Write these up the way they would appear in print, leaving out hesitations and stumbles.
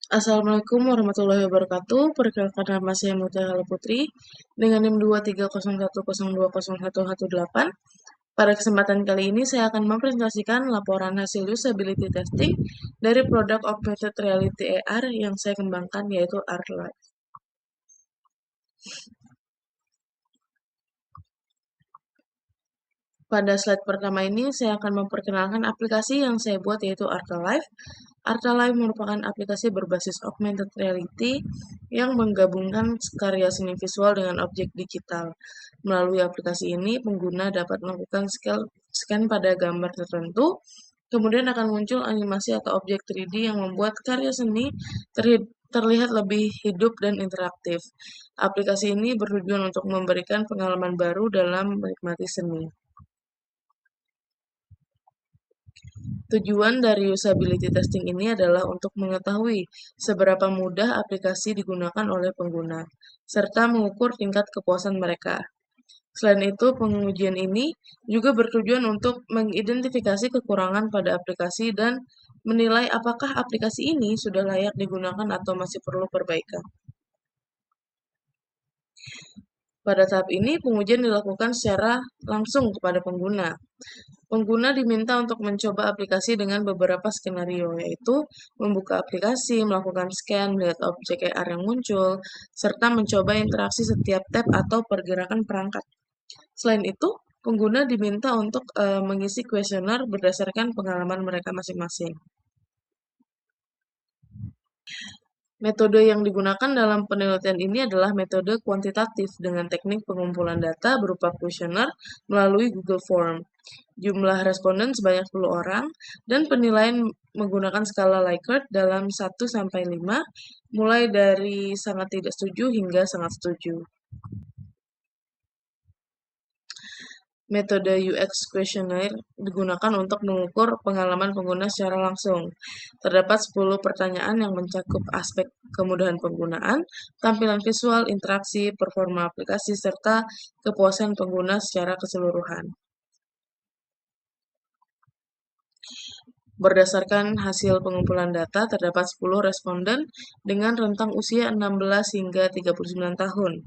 Assalamualaikum warahmatullahi wabarakatuh. Perkenalkan nama saya Mutiara Putri dengan NIM 23010201118. Pada kesempatan kali ini saya akan mempresentasikan laporan hasil usability testing dari produk augmented reality AR yang saya kembangkan yaitu ArtLife. Pada slide pertama ini saya akan memperkenalkan aplikasi yang saya buat yaitu ArtLife. ArtLife merupakan aplikasi berbasis augmented reality yang menggabungkan karya seni visual dengan objek digital. Melalui aplikasi ini, pengguna dapat melakukan scan pada gambar tertentu, kemudian akan muncul animasi atau objek 3D yang membuat karya seni terlihat lebih hidup dan interaktif. Aplikasi ini bertujuan untuk memberikan pengalaman baru dalam menikmati seni. Tujuan dari usability testing ini adalah untuk mengetahui seberapa mudah aplikasi digunakan oleh pengguna, serta mengukur tingkat kepuasan mereka. Selain itu, pengujian ini juga bertujuan untuk mengidentifikasi kekurangan pada aplikasi dan menilai apakah aplikasi ini sudah layak digunakan atau masih perlu perbaikan. Pada tahap ini, pengujian dilakukan secara langsung kepada pengguna. Pengguna diminta untuk mencoba aplikasi dengan beberapa skenario, yaitu membuka aplikasi, melakukan scan, melihat objek AR yang muncul, serta mencoba interaksi setiap tab atau pergerakan perangkat. Selain itu, pengguna diminta untuk mengisi kuesioner berdasarkan pengalaman mereka masing-masing. Metode yang digunakan dalam penelitian ini adalah metode kuantitatif dengan teknik pengumpulan data berupa kuesioner melalui Google Form. Jumlah responden sebanyak 10 orang dan penilaian menggunakan skala Likert dalam 1-5, mulai dari sangat tidak setuju hingga sangat setuju. Metode UX Questionnaire digunakan untuk mengukur pengalaman pengguna secara langsung. Terdapat 10 pertanyaan yang mencakup aspek kemudahan penggunaan, tampilan visual, interaksi, performa aplikasi, serta kepuasan pengguna secara keseluruhan. Berdasarkan hasil pengumpulan data, terdapat 10 responden dengan rentang usia 16 hingga 39 tahun.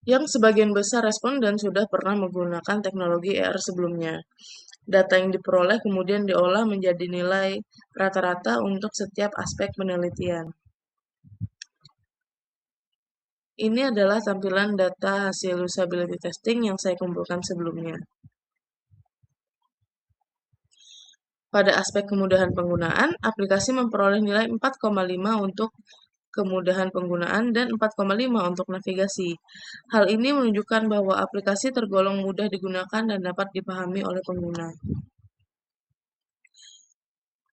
Yang sebagian besar responden sudah pernah menggunakan teknologi AR sebelumnya. Data yang diperoleh kemudian diolah menjadi nilai rata-rata untuk setiap aspek penelitian. Ini adalah tampilan data hasil usability testing yang saya kumpulkan sebelumnya. Pada aspek kemudahan penggunaan, aplikasi memperoleh nilai 4,5 untuk kemudahan penggunaan dan 4,5 untuk navigasi. Hal ini menunjukkan bahwa aplikasi tergolong mudah digunakan dan dapat dipahami oleh pengguna.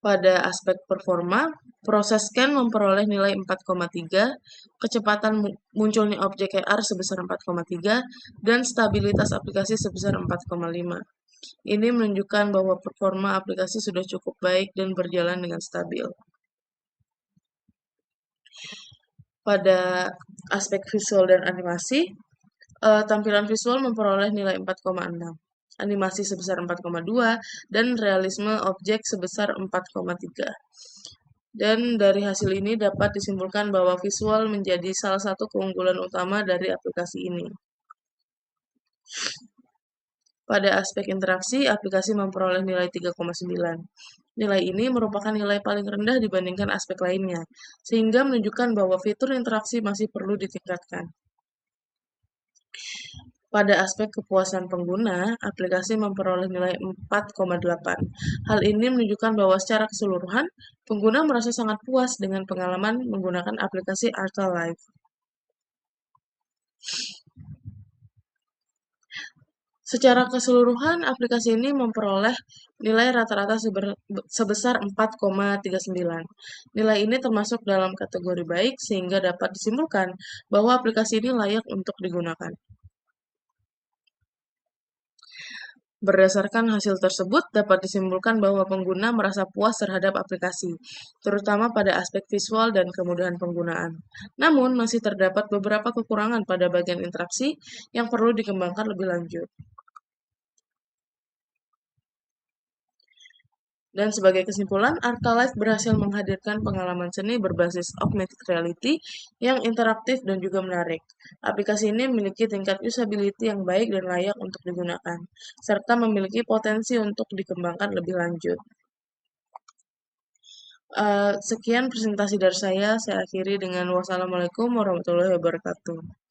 Pada aspek performa, proses scan memperoleh nilai 4,3, kecepatan munculnya objek AR sebesar 4,3, dan stabilitas aplikasi sebesar 4,5. Ini menunjukkan bahwa performa aplikasi sudah cukup baik dan berjalan dengan stabil. Pada aspek visual dan animasi, tampilan visual memperoleh nilai 4,6, animasi sebesar 4,2, dan realisme objek sebesar 4,3. Dan dari hasil ini dapat disimpulkan bahwa visual menjadi salah satu keunggulan utama dari aplikasi ini. Pada aspek interaksi, aplikasi memperoleh nilai 3,9. Nilai ini merupakan nilai paling rendah dibandingkan aspek lainnya, sehingga menunjukkan bahwa fitur interaksi masih perlu ditingkatkan. Pada aspek kepuasan pengguna, aplikasi memperoleh nilai 4,8. Hal ini menunjukkan bahwa secara keseluruhan, pengguna merasa sangat puas dengan pengalaman menggunakan aplikasi ArtLife. Secara keseluruhan, aplikasi ini memperoleh nilai rata-rata sebesar 4,39. Nilai ini termasuk dalam kategori baik sehingga dapat disimpulkan bahwa aplikasi ini layak untuk digunakan. Berdasarkan hasil tersebut, dapat disimpulkan bahwa pengguna merasa puas terhadap aplikasi, terutama pada aspek visual dan kemudahan penggunaan. Namun, masih terdapat beberapa kekurangan pada bagian interaksi yang perlu dikembangkan lebih lanjut. Dan sebagai kesimpulan, Arcalife berhasil menghadirkan pengalaman seni berbasis augmented reality yang interaktif dan juga menarik. Aplikasi ini memiliki tingkat usability yang baik dan layak untuk digunakan, serta memiliki potensi untuk dikembangkan lebih lanjut. Sekian presentasi dari saya akhiri dengan wassalamualaikum warahmatullahi wabarakatuh.